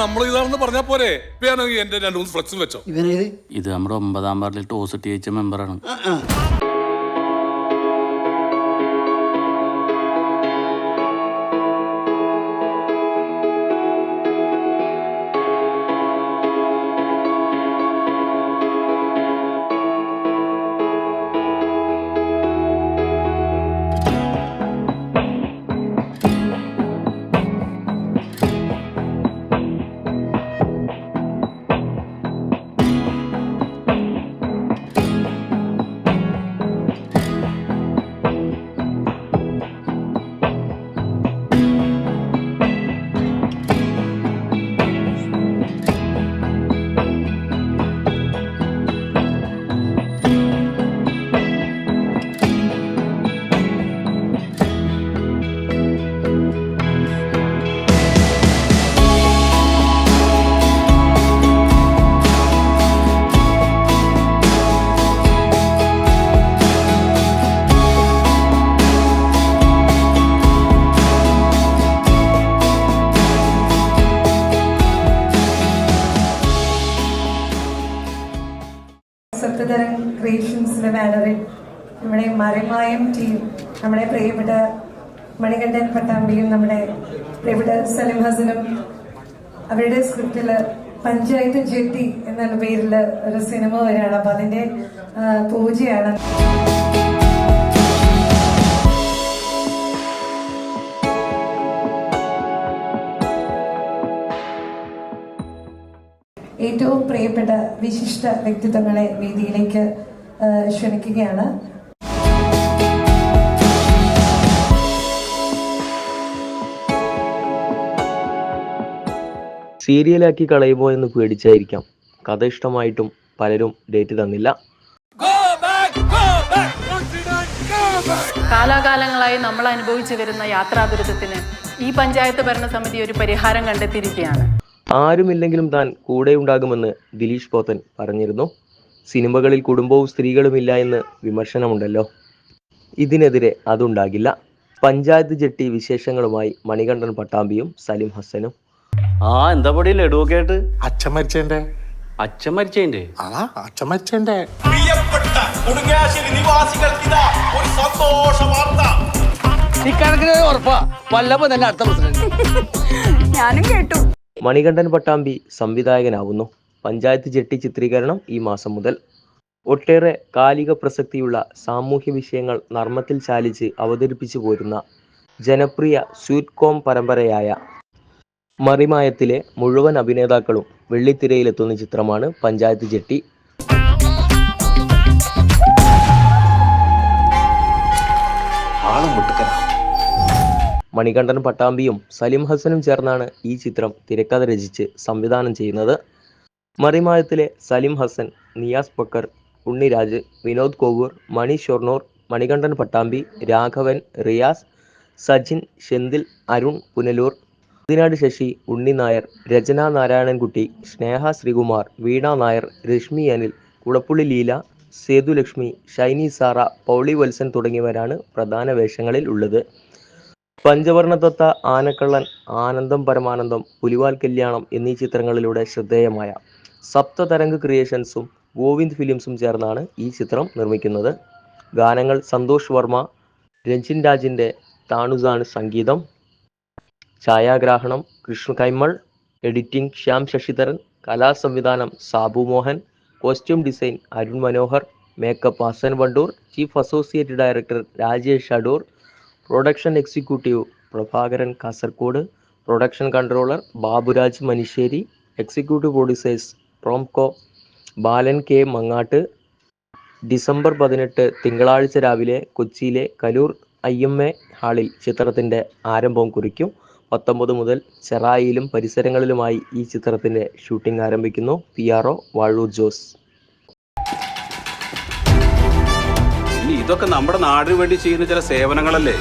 നമ്മൾ ഇതാണെന്ന് പറഞ്ഞാൽ പോരെ? എന്റെ 2-3 ഫ്ലെക്സും വെച്ചോ. ഇത് നമ്മുടെ 9ാം വാർഡിൽ ടോസ് ജയിച്ച മെമ്പറാണ്. സപ്തതരം ക്രിയേഷൻസിന്റെ ബാനറിൽ നമ്മുടെ മറിമായം ടീം, നമ്മുടെ പ്രിയപ്പെട്ട മണികണ്ഠൻ പട്ടാമ്പിയും നമ്മുടെ പ്രിയപ്പെട്ട സലിം ഹസനും അവരുടെ സ്ക്രിപ്റ്റില് പഞ്ചായത്ത് ജെട്ടി എന്നുള്ള പേരിൽ ഒരു സിനിമ വരികയാണ്. അപ്പൊ അതിന്റെ പൂജയാണ്. ഏറ്റവും പ്രിയപ്പെട്ട വിശിഷ്ട വ്യക്തിത്വങ്ങളെ വേദിയിലേക്ക് ക്ഷണിക്കുകയാണ്. സീരിയലാക്കി കളയുമോ എന്ന് പേടിച്ചായിരിക്കാം കഥ ഇഷ്ടമായിട്ടും പലരും ഡേറ്റ് തന്നില്ല. കാലാകാലങ്ങളായി നമ്മൾ അനുഭവിച്ചു വരുന്ന യാത്രാദുരിതത്തിന് ഈ പഞ്ചായത്ത് ഭരണസമിതി ഒരു പരിഹാരം കണ്ടെത്തിയിരിക്കുകയാണ്. ആരുമില്ലെങ്കിലും താൻ കൂടെയുണ്ടാകുമെന്ന് ദിലീഷ് പോത്തൻ പറഞ്ഞിരുന്നു. സിനിമകളിൽ കുടുംബവും സ്ത്രീകളും ഇല്ല എന്ന് വിമർശനമുണ്ടല്ലോ. ഇതിനെതിരെ അതുണ്ടാകില്ല. പഞ്ചായത്ത് ജെട്ടി വിശേഷങ്ങളുമായി മണികണ്ഠൻ പട്ടാമ്പിയും സലിം ഹസനും. എന്താ പൊടി ലഡുവൊക്കെ ആയിട്ട്? അച്ഛൻ മരിച്ചതിന്റെ പ്രിയപ്പെട്ട കൊടുങ്ങാശ്ശേരി നിവാസികൾക്ക് ഇതാ ഒരു സന്തോഷ വാർത്ത. ഞാനും കേട്ടു. മണികണ്ഠൻ പട്ടാമ്പി സംവിധായകനാവുന്നു. പഞ്ചായത്ത് ജെട്ടി ചിത്രീകരണം ഈ മാസം മുതൽ. ഒട്ടേറെ കാലിക പ്രസക്തിയുള്ള സാമൂഹ്യ വിഷയങ്ങൾ നർമ്മത്തിൽ ചാലിച്ച് അവതരിപ്പിച്ചു പോരുന്ന ജനപ്രിയ സ്വീറ്റ് കോം പരമ്പരയായ മറിമായത്തിലെ മുഴുവൻ അഭിനേതാക്കളും വെള്ളിത്തിരയിലെത്തുന്ന ചിത്രമാണ് പഞ്ചായത്ത് ജെട്ടി. മണികണ്ഠൻ പട്ടാമ്പിയും സലിം ഹസനും ചേർന്നാണ് ഈ ചിത്രം തിരക്കഥ രചിച്ച് സംവിധാനം ചെയ്യുന്നത്. മറിമായത്തിലെ സലിം ഹസൻ, നിയാസ് ബക്കർ, ഉണ്ണിരാജ്, വിനോദ് കോവൂർ, മണി ഷൊർണൂർ, മണികണ്ഠൻ പട്ടാമ്പി, രാഘവൻ, റിയാസ്, സജിൻ, ഷെന്തിൽ, അരുൺ പുനലൂർ, അതിനാട് ശശി, ഉണ്ണി നായർ, രചന നാരായണൻകുട്ടി, സ്നേഹ ശ്രീകുമാർ, വീണ നായർ, രശ്മി അനിൽ, കുളപ്പുള്ളി ലീല, സേതുലക്ഷ്മി, ഷൈനി സാറ, പൗളി വത്സൻ തുടങ്ങിയവരാണ് പ്രധാന വേഷങ്ങളിൽ ഉള്ളത്. പഞ്ചവർണദത്ത, ആനക്കള്ളൻ, ആനന്ദം പരമാനന്ദം, പുലിവാൽ കല്യാണം എന്നീ ചിത്രങ്ങളിലൂടെ ശ്രദ്ധേയമായ സപ്തതരംഗ് ക്രിയേഷൻസും ഗോവിന്ദ് ഫിലിംസും ചേർന്നാണ് ഈ ചിത്രം നിർമ്മിക്കുന്നത്. ഗാനങ്ങൾ സന്തോഷ് വർമ്മ, രഞ്ജിൻ രാജിൻ്റെ താണുസാണ് സംഗീതം. ഛായാഗ്രാഹണം കൃഷ്ണ കൈമൾ, എഡിറ്റിംഗ് ശ്യാം ശശിധരൻ, കലാസംവിധാനം Sabu Mohan, costume design Arun Manohar, makeup Hasan Wandoor, chief associate director Rajesh Adoor, production executive Prabhakaran Kasaragod, production controller Baburaj Manissery, executive producers പ്രോംകോ ബാലൻ കെ മങ്ങാട്ട്. ഡിസംബർ 18 തിങ്കളാഴ്ച രാവിലെ കൊച്ചിയിലെ കലൂർ IMA ഹാളിൽ ചിത്രത്തിൻ്റെ ആരംഭം കുറിക്കും. 19 മുതൽ ചെറായിയിലും പരിസരങ്ങളിലുമായി ഈ ചിത്രത്തിൻ്റെ ഷൂട്ടിംഗ് ആരംഭിക്കുന്നു. PRO വാഴൂർ ജോസ്. ഇതൊക്കെ നമ്മുടെ നാടിന് വേണ്ടി ചെയ്യുന്ന ചില സേവനങ്ങളല്ലേ?